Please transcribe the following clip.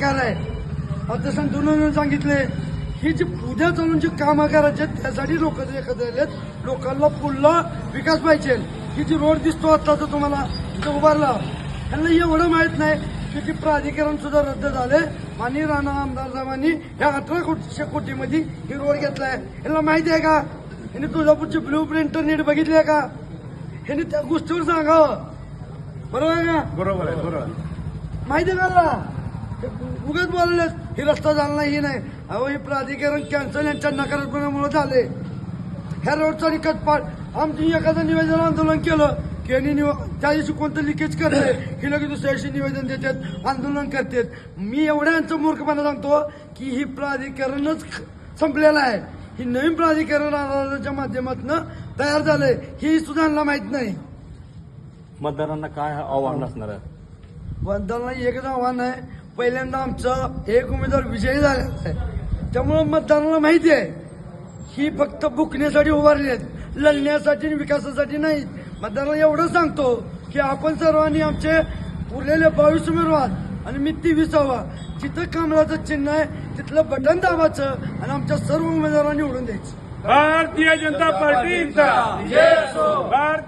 सरकार आहे. आता संतुलन सांगितले ही जी उद्या चालून जी कामं करायचे त्यासाठी लोक एकत्र आलेत. लोकांना पुढला विकास पाहिजे. ही जी रोड दिसतो आता तर तुम्हाला तिथं उभारला त्यांना एवढं माहित नाही की प्राधिकरण सुद्धा रद्द झाले. आणि राणा आमदार साहेबांनी ह्या 18 कोटीमध्ये ही रोड घेतलाय. यांना माहिती आहे का? यांनी तुळजापूरची ब्ल्यू प्रिंट नीट बघितली आहे का? ह्यांनी त्या गोष्टीवर सांगावं. बरोबर आहे का? बरोबर आहे, बरोबर. माहिती आहे का? उगाच बोलले ही रस्ता झाला नाही, ही नाही. अहो हे प्राधिकरण कॅन्सल यांच्या नकारात्मकमुळे झाले. ह्या रोडचा निकट पाठ आमची एखादं निवेदन आंदोलन केलं की यांनी त्या दिवशी कोणतं लिकेज करते की लगेच दुसऱ्या दिवशी निवेदन देतात, आंदोलन करतात. मी एवढ्या यांचं मूर्खपणा सांगतो की ही प्राधिकरणच संपलेलं आहे. ही नवीन प्राधिकरण आंदोलनाच्या माध्यमातून तयार झालंय ही सुद्धा यांना माहित नाही. मतदारांना काय आव्हान असणार आहे? मतदारांना एकच आव्हान आहे, पहिल्यांदा आमचा एक उमेदवार विजयी झालेला आहे. त्यामुळं मतदारांना माहिती आहे ही फक्त बुकण्यासाठी उभारली आहेत, लढण्यासाठी आणि विकासासाठी नाही. मतदारांना एवढं सांगतो की आपण सर्वांनी आमचे उरलेले 22 उमेदवार आणि मी 23वा जिथं कमळाचं चिन्ह आहे तिथलं बटन दाबायचं आणि आमच्या सर्व उमेदवारांनी निवडून द्यायचं. भारतीय जनता पार्टीचा भारतीय